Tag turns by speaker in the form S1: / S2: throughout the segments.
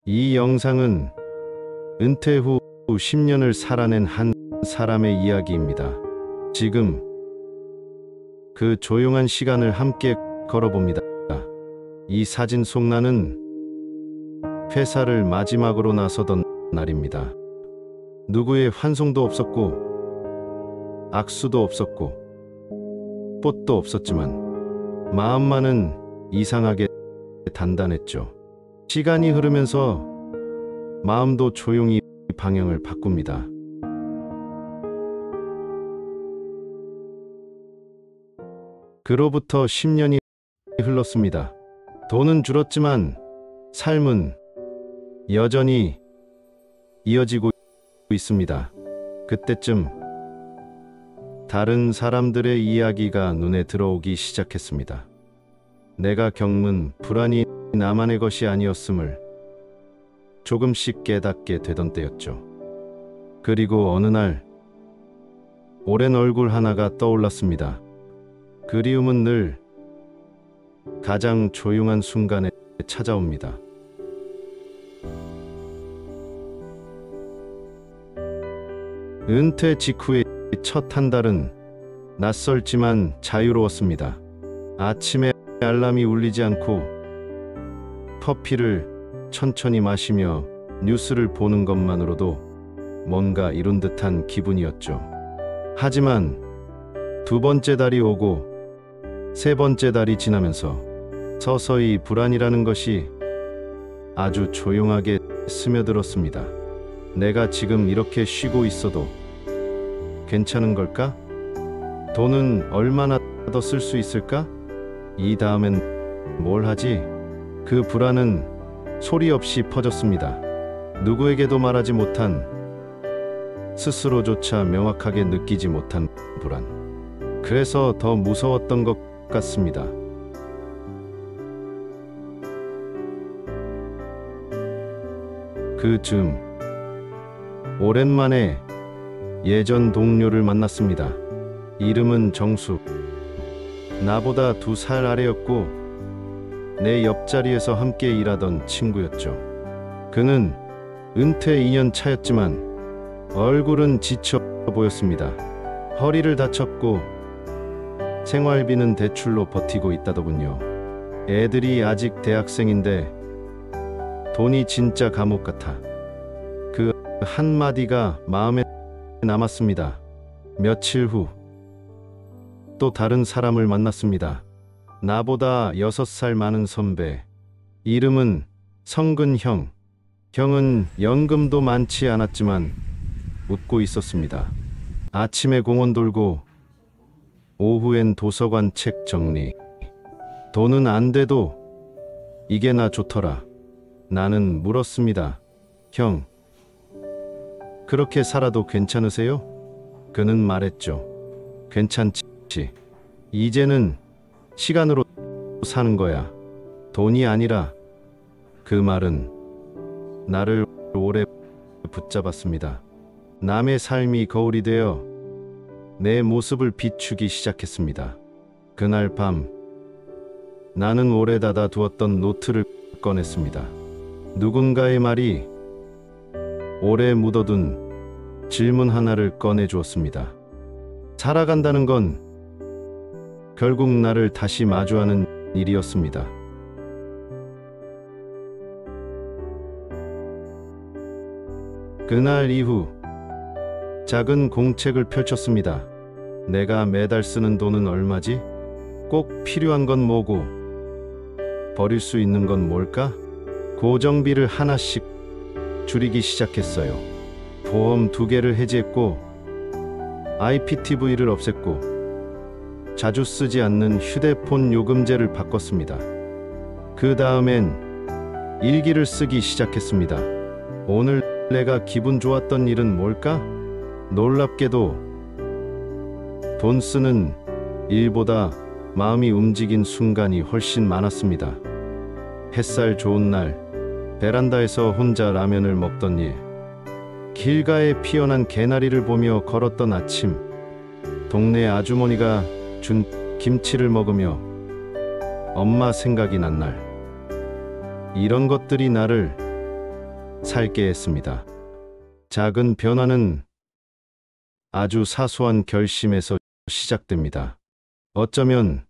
S1: 이 영상은 은퇴 후 10년을 살아낸 한 사람의 이야기입니다. 지금 그 조용한 시간을 함께 걸어봅니다. 이 사진 속 나는 회사를 마지막으로 나서던 날입니다. 누구의 환송도 없었고 악수도 없었고 꽃도 없었지만 마음만은 이상하게 단단했죠. 시간이 흐르면서 마음도 조용히 방향을 바꿉니다. 그로부터 10년이 흘렀습니다. 돈은 줄었지만 삶은 여전히 이어지고 있습니다. 그때쯤 다른 사람들의 이야기가 눈에 들어오기 시작했습니다. 내가 겪는 불안이 나만의 것이 아니었음을 조금씩 깨닫게 되던 때였죠. 그리고 어느 날 오랜 얼굴 하나가 떠올랐습니다. 그리움은 늘 가장 조용한 순간에 찾아옵니다. 은퇴 직후의 첫 한 달은 낯설지만 자유로웠습니다. 아침에 알람이 울리지 않고 커피를 천천히 마시며 뉴스를 보는 것만으로도 뭔가 이룬 듯한 기분이었죠. 하지만 두 번째 달이 오고 세 번째 달이 지나면서 서서히 불안이라는 것이 아주 조용하게 스며들었습니다. 내가 지금 이렇게 쉬고 있어도 괜찮은 걸까? 돈은 얼마나 더 쓸 수 있을까? 이 다음엔 뭘 하지? 그 불안은 소리 없이 퍼졌습니다. 누구에게도 말하지 못한, 스스로조차 명확하게 느끼지 못한 불안. 그래서 더 무서웠던 것 같습니다. 그 즈음 오랜만에 예전 동료를 만났습니다. 이름은 정숙. 나보다 2살 아래였고 내 옆자리에서 함께 일하던 친구였죠. 그는 은퇴 2년 차였지만 얼굴은 지쳐 보였습니다. 허리를 다쳤고 생활비는 대출로 버티고 있다더군요. 애들이 아직 대학생인데 돈이 진짜 감옥 같아. 그 한마디가 마음에 남았습니다. 며칠 후 또 다른 사람을 만났습니다. 나보다 6살 많은 선배. 이름은 성근형. 형은 연금도 많지 않았지만 웃고 있었습니다. 아침에 공원 돌고 오후엔 도서관 책 정리. 돈은 안 돼도 이게 나 좋더라. 나는 물었습니다. 형, 그렇게 살아도 괜찮으세요? 그는 말했죠. 괜찮지. 이제는 시간으로 사는 거야. 돈이 아니라. 그 말은 나를 오래 붙잡았습니다. 남의 삶이 거울이 되어 내 모습을 비추기 시작했습니다. 그날 밤 나는 오래 닫아 두었던 노트를 꺼냈습니다. 누군가의 말이 오래 묻어둔 질문 하나를 꺼내주었습니다. 살아간다는 건 결국 나를 다시 마주하는 일이었습니다. 그날 이후 작은 공책을 펼쳤습니다. 내가 매달 쓰는 돈은 얼마지? 꼭 필요한 건 뭐고 버릴 수 있는 건 뭘까? 고정비를 하나씩 줄이기 시작했어요. 보험 2개를 해지했고 IPTV를 없앴고 자주 쓰지 않는 휴대폰 요금제를 바꿨습니다. 그 다음엔 일기를 쓰기 시작했습니다. 오늘 내가 기분 좋았던 일은 뭘까? 놀랍게도 돈 쓰는 일보다 마음이 움직인 순간이 훨씬 많았습니다. 햇살 좋은 날 베란다에서 혼자 라면을 먹던 일, 길가에 피어난 개나리를 보며 걸었던 아침, 동네 아주머니가 준 김치를 먹으며 엄마 생각이 난 날. 이런 것들이 나를 살게 했습니다. 작은 변화는 아주 사소한 결심에서 시작됩니다. 어쩌면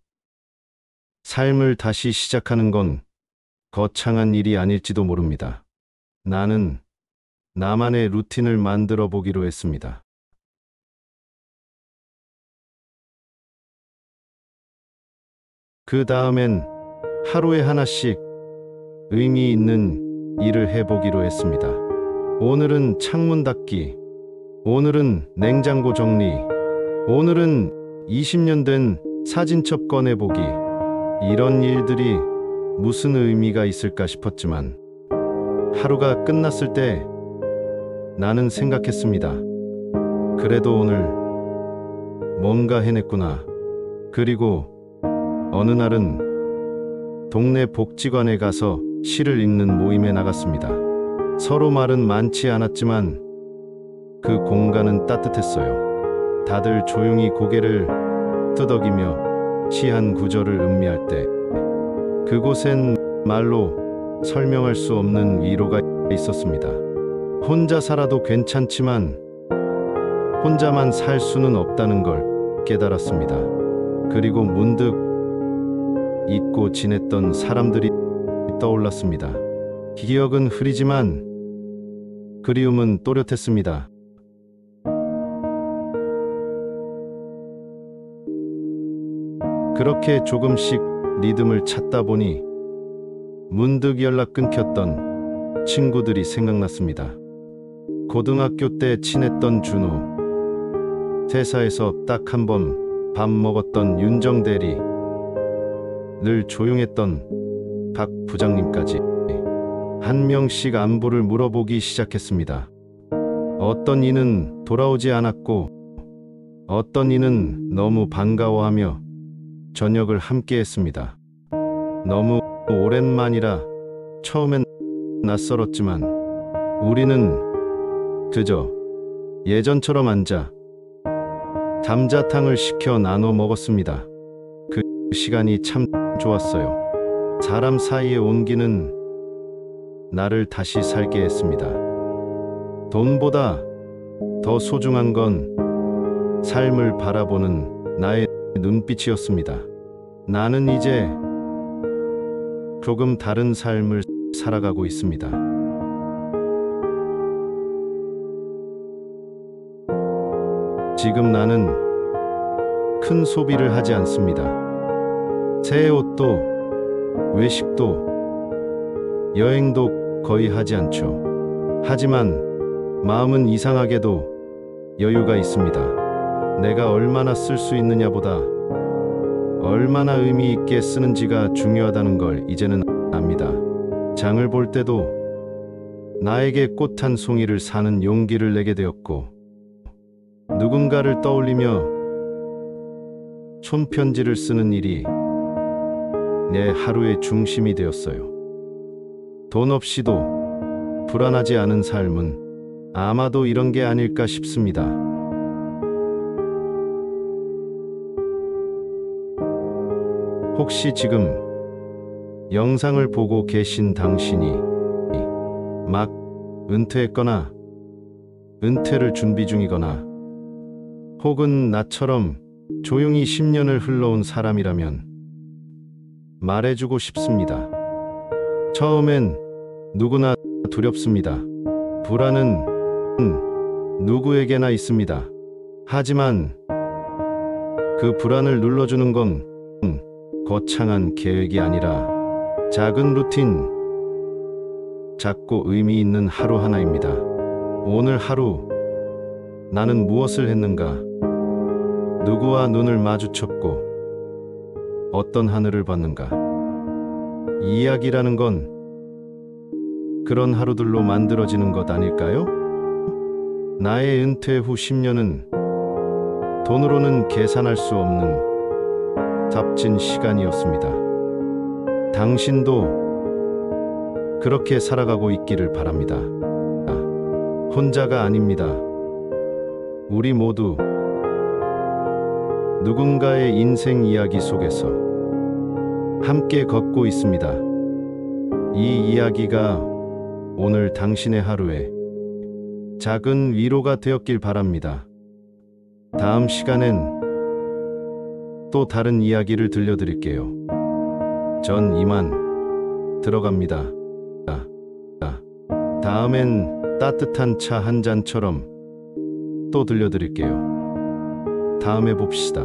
S1: 삶을 다시 시작하는 건 거창한 일이 아닐지도 모릅니다. 나는 나만의 루틴을 만들어 보기로 했습니다. 그 다음엔 하루에 하나씩 의미 있는 일을 해보기로 했습니다. 오늘은 창문 닫기, 오늘은 냉장고 정리, 오늘은 20년 된 사진첩 꺼내보기. 이런 일들이 무슨 의미가 있을까 싶었지만 하루가 끝났을 때 나는 생각했습니다. 그래도 오늘 뭔가 해냈구나. 그리고 어느 날은 동네 복지관에 가서 시를 읽는 모임에 나갔습니다. 서로 말은 많지 않았지만 그 공간은 따뜻했어요. 다들 조용히 고개를 끄덕이며 시 한 구절을 음미할 때 그곳엔 말로 설명할 수 없는 위로가 있었습니다. 혼자 살아도 괜찮지만 혼자만 살 수는 없다는 걸 깨달았습니다. 그리고 문득 잊고 지냈던 사람들이 떠올랐습니다. 기억은 흐리지만 그리움은 또렷했습니다. 그렇게 조금씩 리듬을 찾다 보니 문득 연락 끊겼던 친구들이 생각났습니다. 고등학교 때 친했던 준호, 회사에서 딱 한 번 밥 먹었던 윤정 대리, 늘 조용했던 박 부장님까지 한 명씩 안부를 물어보기 시작했습니다. 어떤 이는 돌아오지 않았고 어떤 이는 너무 반가워하며 저녁을 함께 했습니다. 너무 오랜만이라 처음엔 낯설었지만 우리는 그저 예전처럼 앉아 감자탕을 시켜 나눠 먹었습니다. 그 시간이 참 좋았어요. 사람 사이의 온기는 나를 다시 살게 했습니다. 돈보다 더 소중한 건 삶을 바라보는 나의 눈빛이었습니다. 나는 이제 조금 다른 삶을 살아가고 있습니다. 지금 나는 큰 소비를 하지 않습니다. 새 옷도 외식도 여행도 거의 하지 않죠. 하지만 마음은 이상하게도 여유가 있습니다. 내가 얼마나 쓸 수 있느냐보다 얼마나 의미 있게 쓰는지가 중요하다는 걸 이제는 압니다. 장을 볼 때도 나에게 꽃 한 송이를 사는 용기를 내게 되었고, 누군가를 떠올리며 손편지를 쓰는 일이 내 하루의 중심이 되었어요. 돈 없이도 불안하지 않은 삶은 아마도 이런 게 아닐까 싶습니다. 혹시 지금 영상을 보고 계신 당신이 막 은퇴했거나 은퇴를 준비 중이거나 혹은 나처럼 조용히 10년을 흘러온 사람이라면 말해주고 싶습니다. 처음엔 누구나 두렵습니다. 불안은 누구에게나 있습니다. 하지만 그 불안을 눌러주는 건 거창한 계획이 아니라 작은 루틴, 작고 의미 있는 하루 하나입니다. 오늘 하루 나는 무엇을 했는가? 누구와 눈을 마주쳤고 어떤 하늘을 봤는가? 이야기라는 건 그런 하루들로 만들어지는 것 아닐까요? 나의 은퇴 후 10년은 돈으로는 계산할 수 없는 값진 시간이었습니다. 당신도 그렇게 살아가고 있기를 바랍니다. 혼자가 아닙니다. 우리 모두 누군가의 인생 이야기 속에서 함께 걷고 있습니다. 이 이야기가 오늘 당신의 하루에 작은 위로가 되었길 바랍니다. 다음 시간엔 또 다른 이야기를 들려드릴게요. 전 이만 들어갑니다. 다음엔 따뜻한 차 한 잔처럼 또 들려드릴게요. 다음에 봅시다.